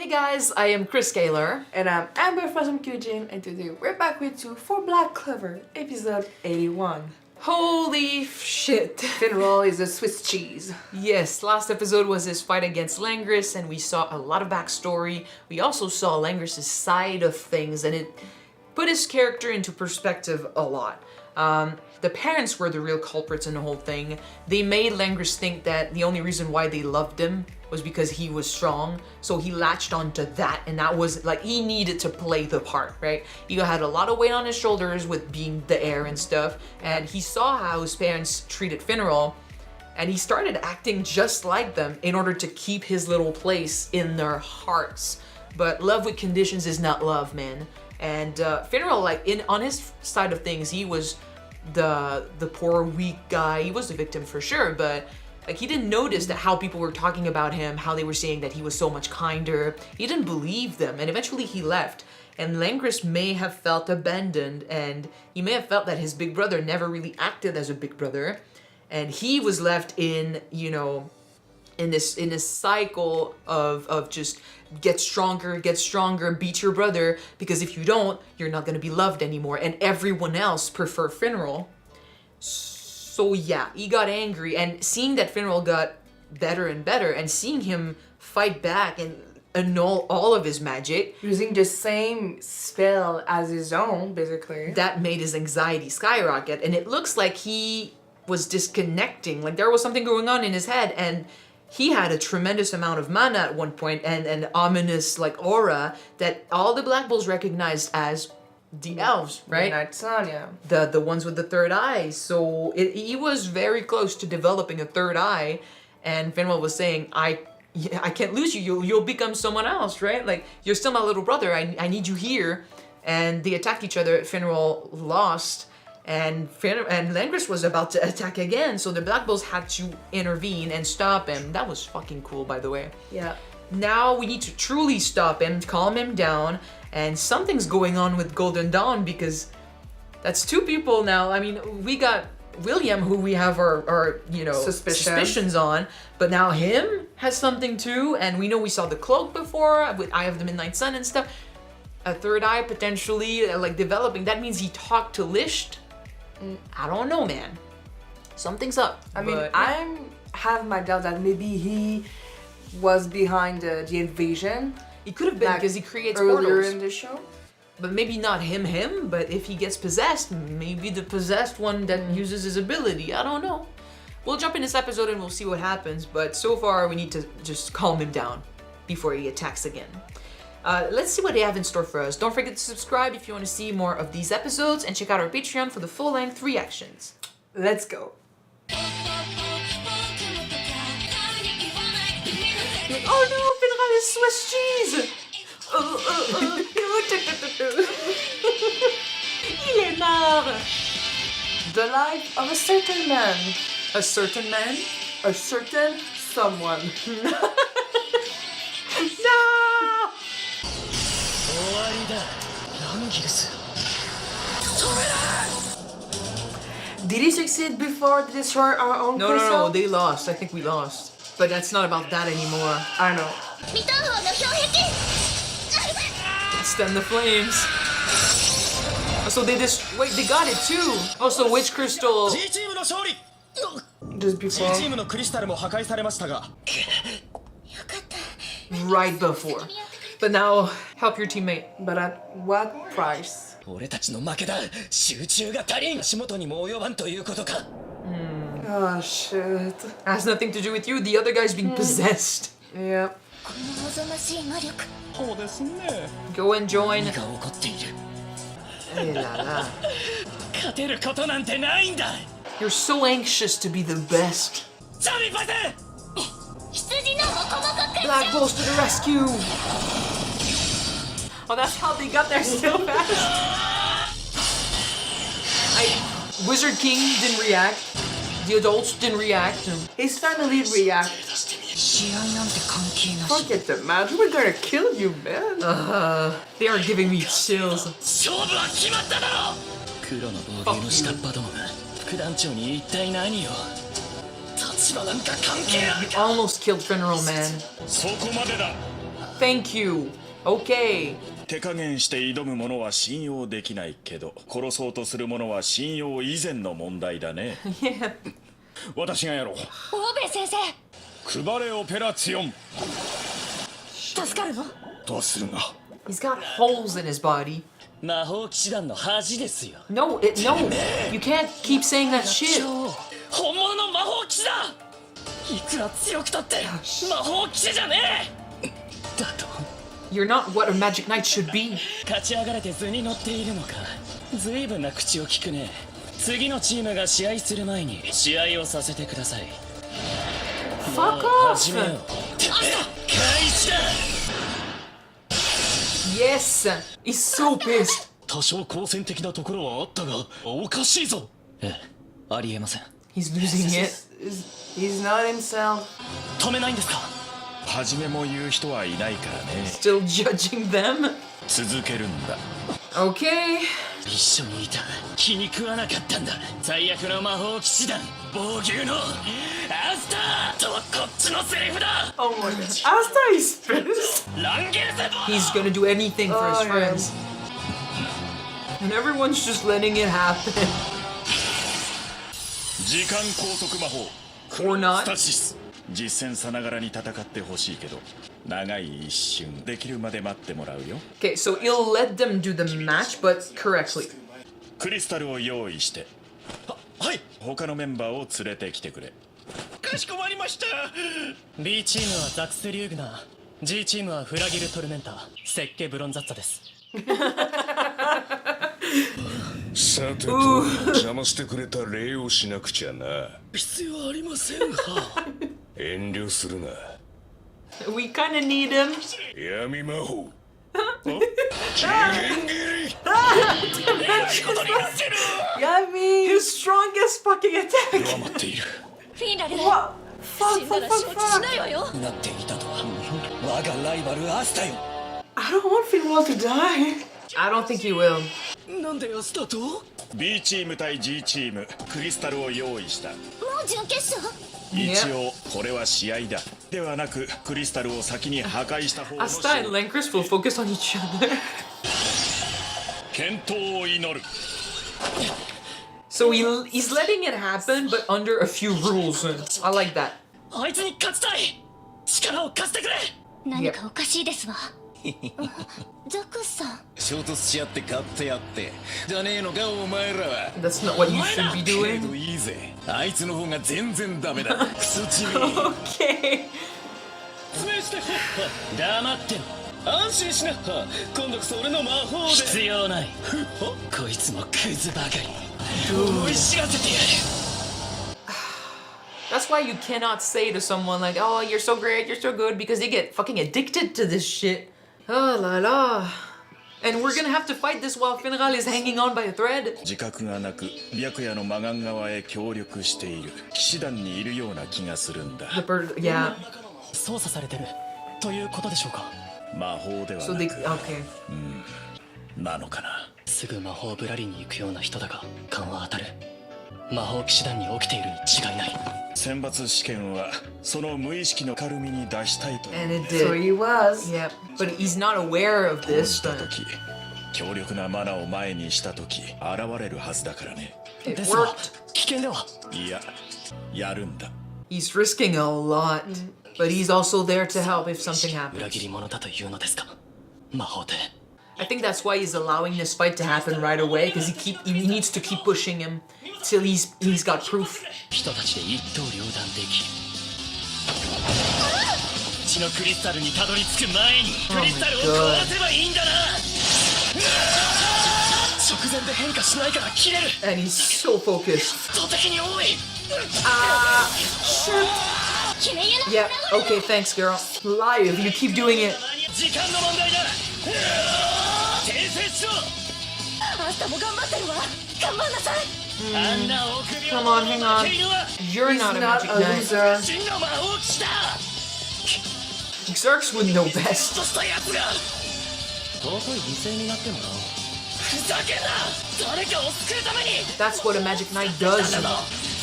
Hey guys, I am Chris Kaler. And I'm Amber from Kyuujin, and today we're back with you for Black Clover, episode 81. Holy shit. Finral is a Swiss cheese. Yes, last episode was his fight against Langris and we saw a lot of backstory. We also saw Langris' side of things and it put his character into perspective a lot. The parents were the real culprits in the whole thing. They made Langris think that the only reason why they loved him was because he was strong, so he latched onto that, and that was like, he needed to play the part, right? He had a lot of weight on his shoulders with being the heir and stuff, and he saw how his parents treated Finral, and he started acting just like them in order to keep his little place in their hearts. But love with conditions is not love, man. And Finral, like, on his side of things, he was the poor, weak guy. He was the victim for sure, but like, he didn't notice that how people were talking about him, how they were saying that he was so much kinder. He didn't believe them, and eventually he left. And Langris may have felt abandoned, and he may have felt that his big brother never really acted as a big brother, and he was left in, you know, in this cycle of just get stronger, beat your brother, because if you don't, you're not gonna be loved anymore, and everyone else prefer Finral. So yeah, he got angry, and seeing that Finral got better and better, and seeing him fight back and annul all of his magic, using the same spell as his own, basically. That made his anxiety skyrocket, and it looks like he was disconnecting, like there was something going on in his head, and he had a tremendous amount of mana at one point, and an ominous like aura that all the Black Bulls recognized as the elves, right? The Night Sun, yeah. The ones with the third eye. So he was very close to developing a third eye, and Finral was saying, I can't lose you. You'll become someone else, right? Like, you're still my little brother. I need you here. And they attacked each other. Finral lost, and Langris was about to attack again. So the Black Bulls had to intervene and stop him. That was fucking cool, by the way. Yeah. Now we need to truly stop him, calm him down. And something's going on with Golden Dawn, because that's two people now. I mean, we got William, who we have our you know, suspicions on, but now him has something too, and we know we saw the cloak before with Eye of the Midnight Sun and stuff. A third eye potentially like developing. That means he talked to Lisht. I don't know, man. Something's up. I mean, I have my doubt that maybe he was behind the invasion. He could have been, because he creates earlier portals in the show. But maybe not him, but if he gets possessed, maybe the possessed one that uses his ability. I don't know. We'll jump in this episode and we'll see what happens, but so far we need to just calm him down before he attacks again. Let's see what they have in store for us. Don't forget to subscribe if you want to see more of these episodes, and check out our Patreon for the full-length reactions. Let's go. Oh no, Finral is Swiss cheese! Il est mort! The life of a certain man. A certain man? A certain someone. No! Did he succeed before to destroy our own crystal? No, they lost. I think we lost. But that's not about that anymore. I know. Stem the flames. So they wait, they got it too. Oh, so which crystal? Just before. Right before. But now, help your teammate. But at what price? Oh shit. Has nothing to do with you. The other guy's being possessed. Yep. Go and join. Hey, la, la. You're so anxious to be the best. Black Bulls to the rescue! Oh, that's how they got there so fast. Wizard King didn't react. The adults didn't react. His family react. Forget the match. We're gonna kill you, man. They are giving me chills. Fuck you. You almost killed Finral, man. Thank you. Okay. 手加減して挑む者は信用できないけど、殺そうとする者は信用以前の問題だね。Yeah. 私がやろう。欧米先生配れオペラツィオン。助かるの？どうするが。 He's got holes in his body. 魔法騎士団の恥ですよ。 No, no. You can't keep saying that shit. 本物の魔法騎士だ。いくら強くたって魔法騎士じゃねえ。だと You're not what a magic knight should be. 勝ち上がれて図に乗っているのか。ずいぶんな口を聞くね。次のチームが試合する前に試合をさせてください。 Fuck 始めよう。 off. 開始だ。 Yes. He's so pissed. 多少好戦的なところはあったがおかしいぞ。ええ、ありえません。 He's losing it. He's not himself. 止めないんですか。初めも言う人はいないからね。 Still judging them. 続けるんだ。 Okay. 一緒にいた気に食わなかったんだ。最悪の魔法騎士団防御のアスターとはこっちのセリフだ。 Oh my god. Asta is pissed. ランゲルセ He's gonna do anything for his Oh, yeah. friends. And everyone's just letting it happen. 時間拘束魔法。 Or not. スタシス。実戦さながらに戦ってほしいけど、長い一瞬できるまで待ってもらうよ。 Okay, so he'll let them do the match, but correctly. クリスタルを用意して。はい。他のメンバーを連れてきてくれ。かしこまりました。 B チームはザクス・リューグナー、 G チームはフラギル・トルメンター、セッケ・ブロンザッツァです。さてと邪魔してくれた礼をしなくちゃな。必要ありませんが。遠慮するな。 We kinda need him. 闇魔法。 Yummy. His strongest fucking attack. 弱まっている。フィンラル What? 死んだら承知しないわよ。なっていたとは我がライバルアスタよ。 I don't want Finral to die. I don't think he will. なんでアスタと B チーム対 G チーム、クリスタルを用意した。もう準決勝？一応これは試合だ。ではなく、クリスタルを先に破壊した方の Asta and Langris will focus on each other. 健闘を祈る。 So he's letting it happen, but under a few rules. I like that. あいつに勝ちたい。力を貸してくれ。何かおかしいですわ。ザクさん。衝突し合って勝ってやってじゃねえのかお前らは。 That's not what you should be けど doing. いいぜ。あいつの方が全然ダメだ。クソチビ。 Okay. 黙ってろ。安心しな。今度こそ俺の魔法で。必要ない。こいつもクズばかり。思い知らせてやる。 That's why you cannot say to someone like, "Oh, you're so great, you're so good," because they get fucking addicted to this shit. Oh la la. And we're gonna have to fight this while Finral is hanging on by a thread. 自覚がなく、白夜の魔眼側へ協力している。騎士団にいるような気がするんだ。 The bird, yeah. 操作されてるということでしょうか。魔法では So な they く、 okay. なのかな。すぐ魔法ぶらりに行くような人だが勘は当たる。魔法騎士団に起きているに違いない。選抜試験はその無意識の軽みに出したいと And it So did. he was. Yeah, but he's not aware of し this. た But 時、強力なマナを前にした時現れるはずだからね。 it ですが worked. 危険では。いや、やるんだ。 He's risking a lot, but he's also there to help if something 裏 happens. 切り者だというのですか。魔法で。 I think that's why he's allowing this fight to happen right away, because he needs to keep pushing him till he's got proof. 人たちで一刀両断できる。血のクリスタルにたどり着く前にクリスタルを壊せばいいんだな。直前で変化しないから切れる。 And he's so focused. 圧倒的に多い。 Shit. 決めゆな Yeah, okay, thanks, girl. Live, you keep doing it. 時間の問題だ。訂正しろ。アスタも頑張ってるわ。頑張んなさい。あんな臆病 Come on, hang on. 負け犬は You're He's not a not magic a knight. loser. 真の魔法騎士だ。 Xerx would know best. としたやつが尊い犠牲になってもらおう。ふざけんな。誰かを救うために。 That's what a magic knight does.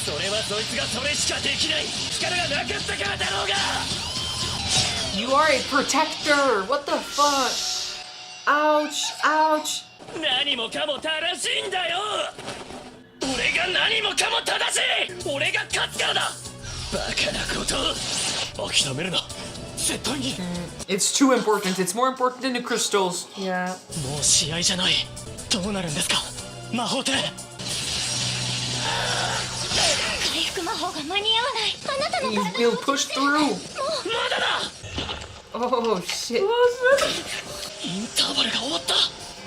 それはそいつがそれしかできない力がなかったからだろうが。You are a protector! What the fuck? Ouch, ouch. 何もかも正しいんだよ。俺が何もかも正しい。俺が勝つからだ。バカなこと。諦めるな。絶対に。It's too important. It's more important than the crystals. Yeah. もう試合じゃない。どうなるんですか、魔法帝。回復魔法が間に合わない。あなたの He'll push through. まだだ。 Oh shit. インターバルが終わった。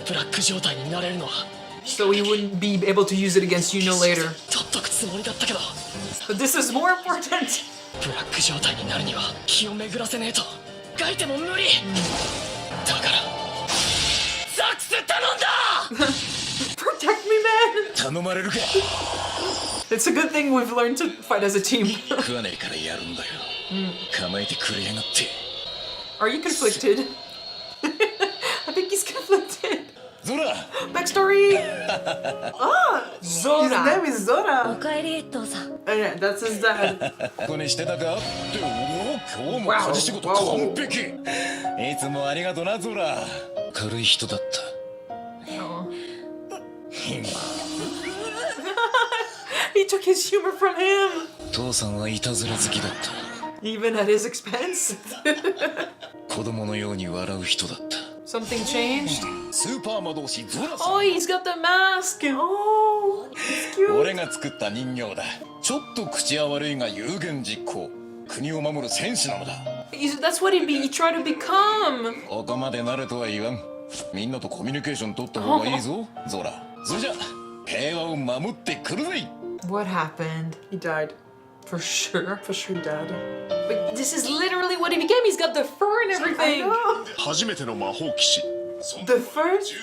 ブラック状態になれるのは So he wouldn't be able to use it against you no later. 取っとくつもりだったけど、 But this is more important. ブラック状態になるには気を巡らせねえと書いても無理。だからザックス頼んだ。 Protect me, man. 頼まれるか。 It's a good thing we've learned to fight as a team. 食わねえからやるんだよ。構えてくれやがって。 Are you conflicted? I think he's conflicted. ゾラ。 Backstory. His Zora. name is Zora. おかえりエットーさん。 Oh, yeah, that's his dad. ここにしてたかって今日も家事仕事完璧。いつもありがとなゾラ。軽い人だった。 He took his humor from him, 父さんはいたずら好きだった。 even at his expense. 子供のように笑う人だった。 Something changed. スーパー魔導士ゾラさん。 Oh, he's got the mask. Oh, it's cute. 俺が作った人形だ。ちょっと口は悪いが有言実行。国を守る戦士なのだ。That's what he tried to become. ここまでなれとは言わん。みんなとコミュニケーション取った方がいいぞ、ゾラ。それじゃ平和を守ってくるぜ。 What happened? He died. For sure. For sure he died. But this is literally what he became. He's got the fur and everything. 初めての魔法騎士。 The first?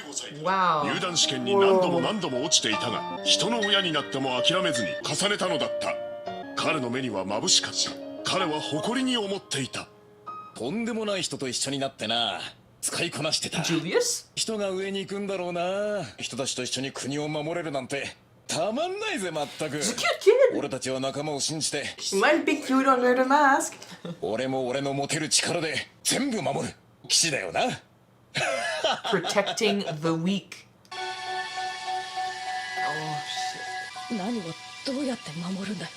Wow. 入団試験に何度も何度も落ちていたが、人の親になっても諦めずに重ねたのだった。彼の目には眩しかった。彼は誇りに思っていた。とんでもない人と一緒になってな。使いこなしてた。 Julius? 人が上に行くんだろうな。人たちと一緒に国を守れるなんてたまんないぜ、まったく。 Cute kid. 俺たちは仲間を信じて、 He might be cute under the mask. 俺も俺の持てる力で全部守る騎士だよな。 Protecting the weak. Oh shit. 何をどうやって守るんだよ。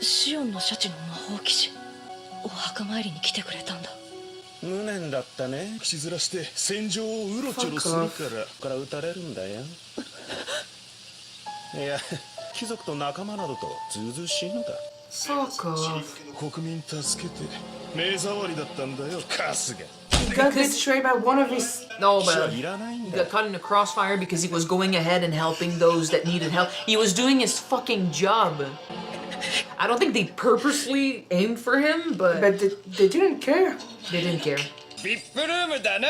シオンのシャチの魔法騎士、お墓参りに来てくれたんだ。無念だったね。騎士面して戦場をうろちょろするから撃たれるんだよ。いや、貴族と仲間などとずうずうしいのだ。 Fuck off. 国民助けて目障りだったんだよ、カスが。 He got betrayed by one of his. No, 騎士は but いらないん he だ。 got caught in the crossfire because he was going ahead and helping those that needed help. He was doing his fucking job. I don't think they purposely aimed for him, but But they didn't care. they didn't care. ビップルームだな。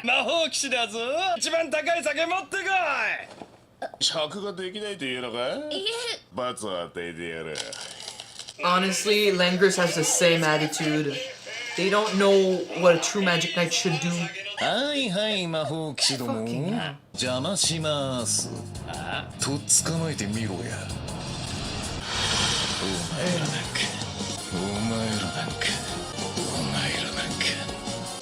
魔法騎士だぞ。一番高い酒持ってこい。尺ができないというのか。罰を与えてやる。 Honestly, Langris has the same attitude. They don't know what a true magic knight should do. はいはい魔法騎士ども、邪魔します。とっ捕まえてみろや。お前らなんか、お前らなんか、お前らなんか。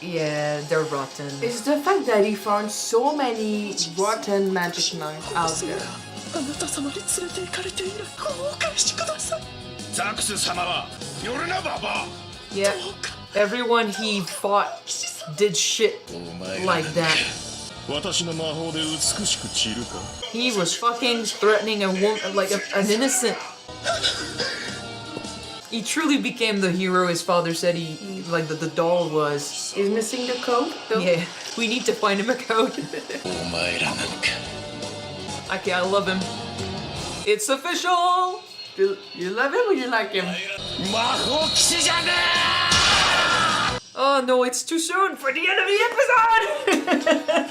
Yeah, they're rotten. It's the fact that he found so many rotten magic knights out there. あなた様に連れて行かれている。お返しください。ザクス様は寄るなババ。 Yeah, everyone he fought did shit like that. 私の魔法で美しく散るか。 He was fucking threatening a woman, like an innocent. He truly became the hero his father said he like the doll was. He's missing the code. Though. Yeah, we need to find him a code. お前らなんか。 Okay, I love him. It's official! You love him or you like him? 魔法騎士じゃね Oh no, it's too soon for the end of the episode!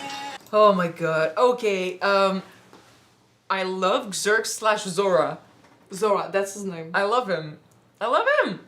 Oh my god. Okay, I love Xerx / Zora. Zora, that's his name. I love him. I love him.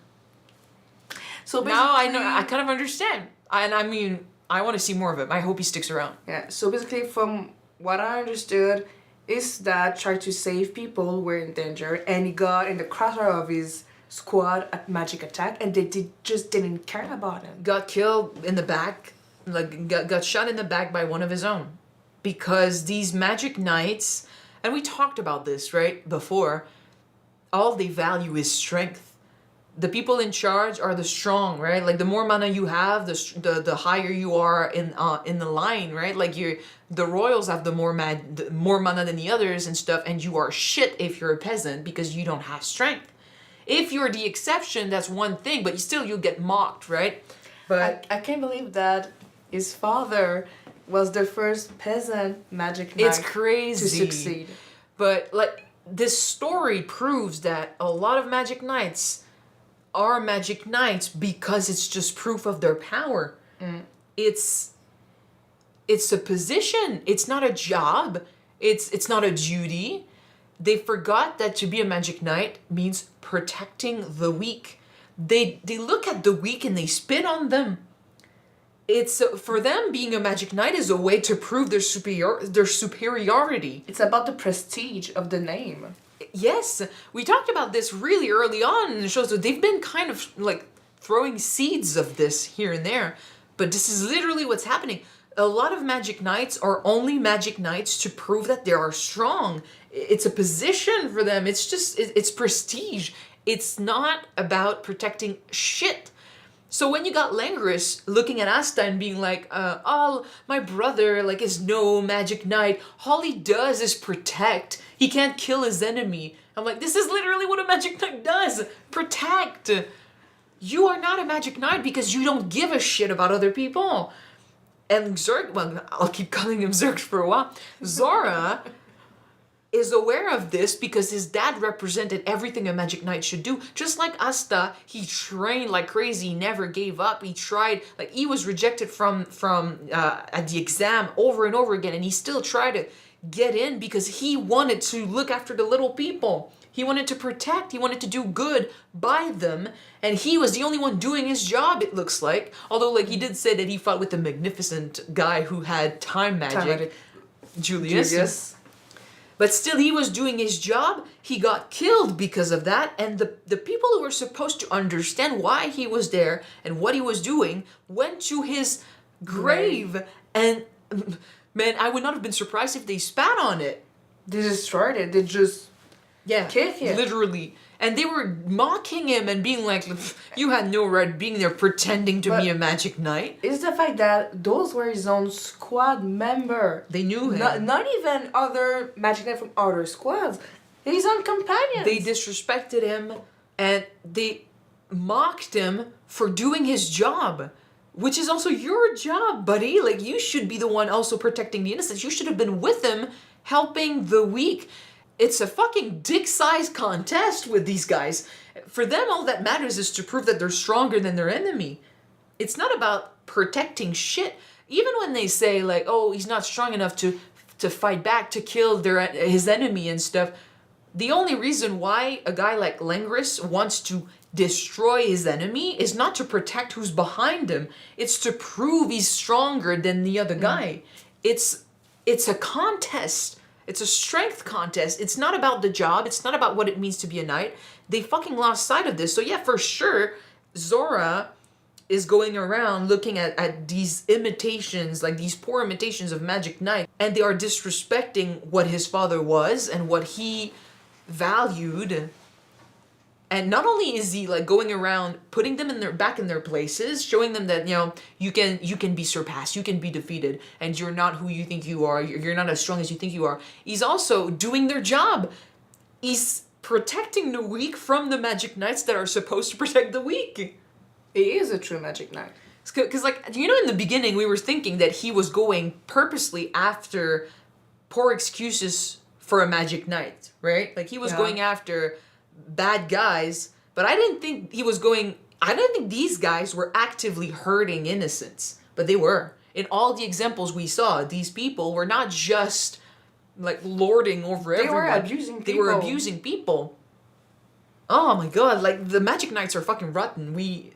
So Now I know, I kind of understand. And I mean, I want to see more of him. I hope he sticks around. Yeah, so basically from what I understood is that tried to save people who were in danger and he got in the crossfire of his squad at magic attack, and they just didn't care about him. Got killed in the back, like got shot in the back by one of his own. Because these magic knights, and we talked about this, right, before, all they value is strength. The people in charge are the strong, right? Like the more mana you have, the higher you are in the line, right? Like the royals have the more mana than the others and stuff, and you are shit if you're a peasant because you don't have strength. If you're the exception, that's one thing, but you'll get mocked, right? But I can't believe that his father was the first peasant magic knight it's crazy to succeed. But like this story proves that a lot of magic knights are magic knights because it's just proof of their power. It's a position. It's not a job. It's not a duty. They forgot that to be a magic knight means protecting the weak. They look at the weak and they spit on them. It's for them, being a magic knight is a way to prove their superiority. It's about the prestige of the name. Yes, we talked about this really early on in the show, so they've been kind of like throwing seeds of this here and there, but this is literally what's happening. A lot of magic knights are only magic knights to prove that they are strong. It's a position for them. It's prestige. It's not about protecting shit. So when you got Langris looking at Asta and being like, oh, my brother like is no magic knight. All he does is protect. He can't kill his enemy. I'm like, this is literally what a magic knight does. Protect. You are not a magic knight because you don't give a shit about other people. And Zerg, well, I'll keep calling him Zerg for a while. Zora is aware of this because his dad represented everything a magic knight should do. Just like Asta, he trained like crazy, never gave up. He tried, like he was rejected from at the exam over and over again, and he still tried to get in because he wanted to look after the little people. He wanted to protect, he wanted to do good by them, and he was the only one doing his job, it looks like. Although, like, he did say that he fought with the magnificent guy who had time magic. Julius. But still, he was doing his job. He got killed because of that, and the people who were supposed to understand why he was there and what he was doing went to his grave, and man, I would not have been surprised if they spat on it. They destroyed it. They just kick him. Literally. And they were mocking him and being like, you had no right being there pretending to be a magic knight. It's the fact that those were his own squad member. They knew him. Not even other magic knight from other squads. His own companions. They disrespected him and they mocked him for doing his job. Which is also your job, buddy. Like, you should be the one also protecting the innocents. You should have been with him, helping the weak. It's a fucking dick-sized contest with these guys. For them, all that matters is to prove that they're stronger than their enemy. It's not about protecting shit. Even when they say, like, oh, he's not strong enough to fight back, to kill his enemy and stuff, the only reason why a guy like Langris wants to destroy his enemy is not to protect who's behind him. It's to prove he's stronger than the other guy. It's a contest. It's a strength contest. It's not about the job. It's not about what it means to be a knight. They fucking lost sight of this. So yeah, for sure, Zora is going around looking at these imitations, like these poor imitations of Magic Knight, and they are disrespecting what his father was and what he valued. And not only is he like going around putting them back in their places, showing them that, you know, you can be surpassed, you can be defeated, and you're not who you think you are, you're not as strong as you think you are. He's also doing their job. He's protecting the weak from the Magic Knights that are supposed to protect the weak. He is a true Magic Knight. Because, like, you know, in the beginning we were thinking that he was going purposely after poor excuses for a Magic Knight, right? Like, he was going after bad guys, but I didn't think these guys were actively hurting innocents, but they were. In all the examples we saw, these people were not just like lording over everyone. They were abusing people. They were abusing people. Oh my god, like the Magic Knights are fucking rotten. We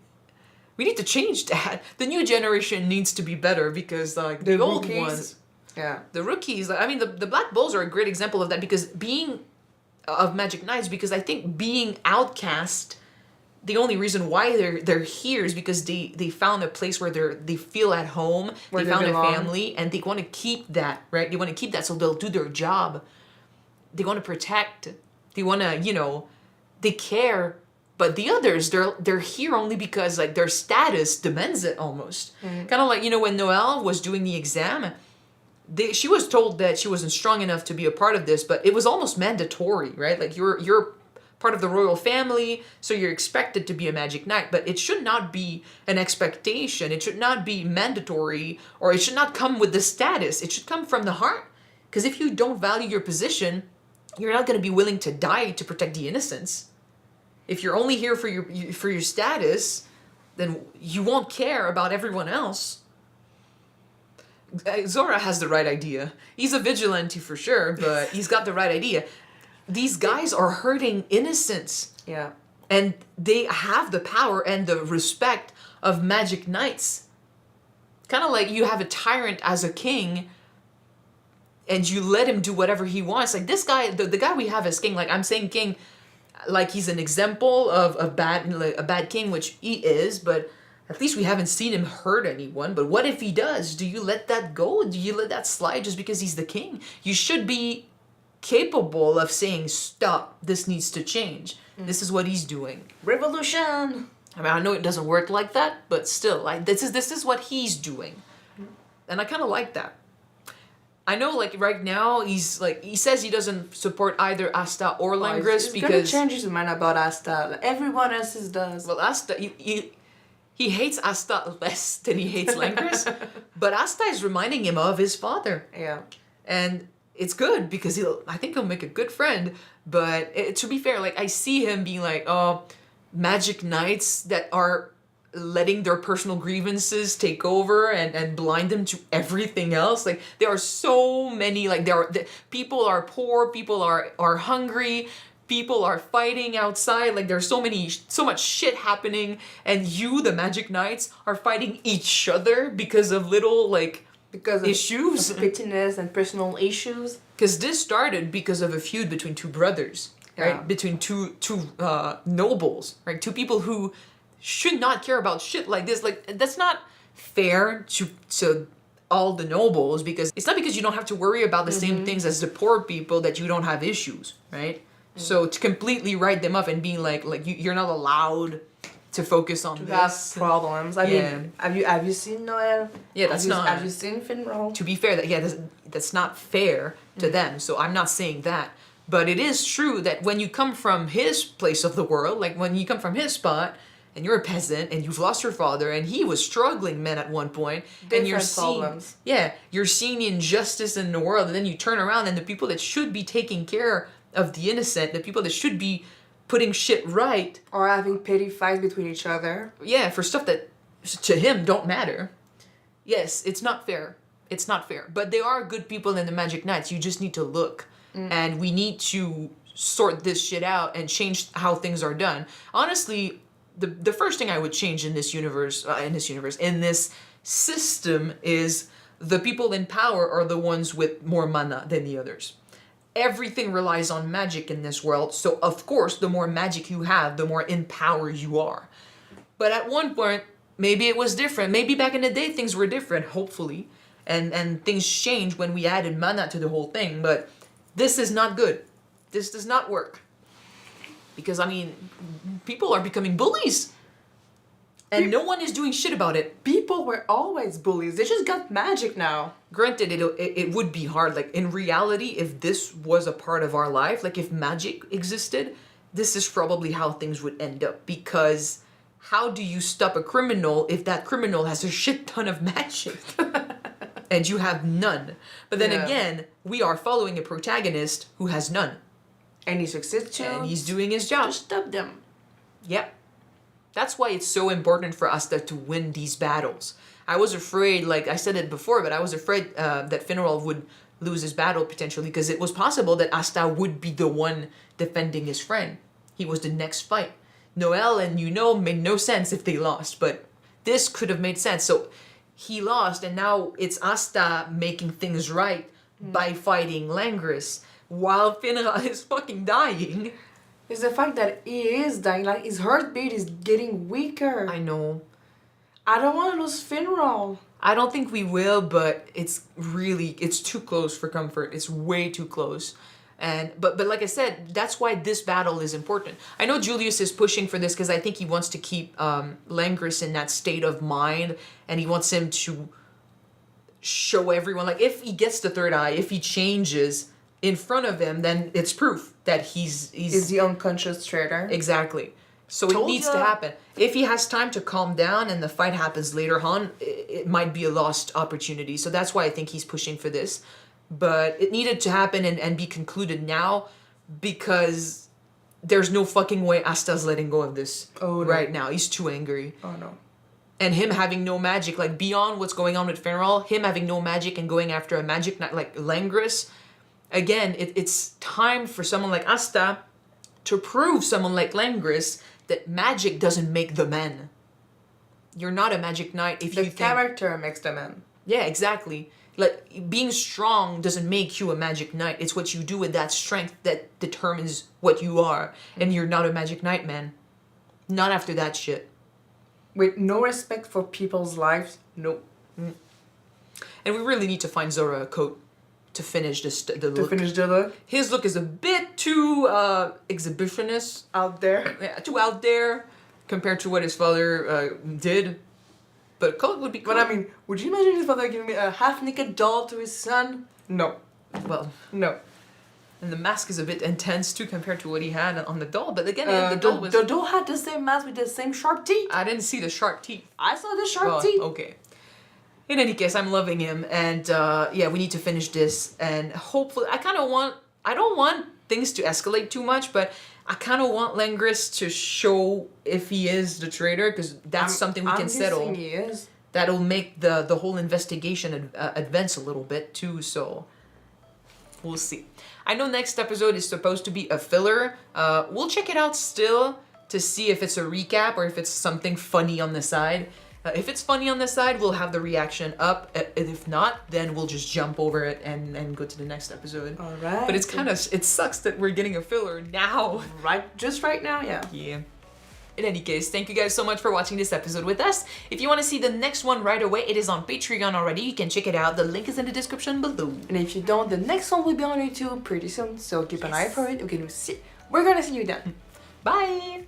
need to change that. The new generation needs to be better because like the old ones, the rookies, I mean the Black Bulls are a great example of that, because being of Magic Knights, because I think being outcast the only reason why they're here is because they found a place where they feel at home, Where they they found a belong. family, and they want to keep that, right? They want to keep that, so they'll do their job. They want to protect. They want to, they care. But the others, they're here only because like their status demands it almost. Kind of like when Noelle was doing the exam, she was told that she wasn't strong enough to be a part of this, but it was almost mandatory, right? Like you're part of the royal family, so you're expected to be a magic knight, but it should not be an expectation. It should not be mandatory, or it should not come with the status. It should come from the heart. Because if you don't value your position, you're not going to be willing to die to protect the innocents. If you're only here for your status, then you won't care about everyone else. Zora has the right idea. He's a vigilante for sure, but he's got the right idea. These guys are hurting innocents. Yeah. And they have the power and the respect of magic knights. Kind of like you have a tyrant as a king and you let him do whatever he wants. Like this guy, the guy we have as king, like I'm saying king, like he's an example of a bad king, which he is, but at least we haven't seen him hurt anyone. But what if he does? Do you let that go? Do you let that slide just because he's the king? You should be capable of saying, stop, this needs to change. This is what he's doing. Revolution! I mean, I know it doesn't work like that, but still, like this is what he's doing. And I kind of like that. I know, like, right now, he says he doesn't support either Asta or Langris He's gonna change his mind about Asta. Like, everyone else does. Well, Asta, he hates Asta less than he hates Langris, but Asta is reminding him of his father. Yeah. And it's good because I think he'll make a good friend. But to be fair, like I see him being like, oh, magic knights that are letting their personal grievances take over and blind them to everything else. Like there are so many, like people are poor, people are hungry, people are fighting outside. Like there's so much shit happening, and the magic knights, are fighting each other because of little because issues, of pettiness and personal issues. Because this started because of a feud between two brothers, right? Yeah. Between two nobles, right? Two people who should not care about shit like this. Like that's not fair to all the nobles, because it's not because you don't have to worry about the same things as the poor people that you don't have issues, right? So to completely write them up and being like you're not allowed to focus on To this. have problems. I mean, have you seen Noelle? Yeah, that's not. Have you seen Finral? To be fair, that's not fair to them. So I'm not saying that. But it is true that when you come from his place of the world, like when you come from his spot, and you're a peasant, and you've lost your father, and he was struggling, man, at one point, and you're seeing, problems. you're seeing the injustice in the world, and then you turn around, and the people that should be taking care of the innocent, the people that should be putting shit right, Or having petty fights between each other. for stuff that to him don't matter. Yes, it's not fair. It's not fair. But they are good people in the Magic Knights. You just need to look. And we need to sort this shit out and change how things are done. Honestly, the first thing I would change in this system is the people in power are the ones with more mana than the others. Everything relies on magic in this world, so of course, the more magic you have, the more in power you are. But at one point, maybe it was different. Maybe back in the day, things were different, hopefully. And things changed when we added mana to the whole thing. But this is not good. This does not work. Because, I mean, people are becoming bullies. And no one is doing shit about it. People were always bullies. They just got magic now. Granted, it would be hard. Like, in reality, if this was a part of our life, like if magic existed, this is probably how things would end up. Because how do you stop a criminal if that criminal has a shit ton of magic? And you have none. But then again, we are following a protagonist who has none. And he succeeds too. And he's doing his job. Just stop them. Yep. That's why it's so important for Asta to win these battles. I was afraid, like I said it before, but I was afraid that Finral would lose his battle potentially, because it was possible that Asta would be the one defending his friend. He was the next fight. Noelle and made no sense if they lost, but this could have made sense. So he lost, and now it's Asta making things right by fighting Langris while Finral is fucking dying. It's the fact that he is dying. Like, his heartbeat is getting weaker. I know. I don't want to lose Finral. I don't think we will, but it's too close for comfort. It's way too close. And but like I said, that's why this battle is important. I know Julius is pushing for this because I think he wants to keep Langris in that state of mind, and he wants him to show everyone, like, if he gets the third eye, if he changes in front of him, then it's proof that he's the unconscious traitor. Exactly. So it needs to happen. If he has time to calm down and the fight happens later on, it might be a lost opportunity. So that's why I think he's pushing for this. But it needed to happen and be concluded now, because there's no fucking way Asta's letting go of this right now. He's too angry. Oh no. And him having no magic, like, beyond what's going on with Finral, him having no magic and going after a magic knight like Langris, again, it's time for someone like Asta to prove someone like Langris that magic doesn't make the man. You're not a magic knight if the character makes the man. Yeah, exactly. Like, being strong doesn't make you a magic knight. It's what you do with that strength that determines what you are. And you're not a magic knight, man. Not after that shit. With no respect for people's lives, nope. And we really need to find Zora a coat to finish the look. To finish the look? His look is a bit too exhibitionist. Out there? Yeah, too out there compared to what his father did. But a coat would be cool. But I mean, would you imagine his father giving me a half-naked doll to his son? No. Well, no. And the mask is a bit intense too compared to what he had on the doll. But again, the doll had the same mask with the same sharp teeth. I didn't see the sharp teeth. I saw the sharp teeth. Okay. In any case, I'm loving him, and yeah, we need to finish this, and hopefully, I don't want things to escalate too much, but I kind of want Langris to show if he is the traitor, because that's something we can settle. He is. That'll make the whole investigation advance a little bit too, so we'll see. I know next episode is supposed to be a filler. We'll check it out still to see if it's a recap or if it's something funny on the side. If it's funny on the side, we'll have the reaction up. If not, then we'll just jump over it and go to the next episode. All right. But it sucks that we're getting a filler now. Just right now, yeah. Yeah. In any case, thank you guys so much for watching this episode with us. If you want to see the next one right away, it is on Patreon already. You can check it out. The link is in the description below. And if you don't, the next one will be on YouTube pretty soon. So keep an eye for it. We're gonna see you then. Bye!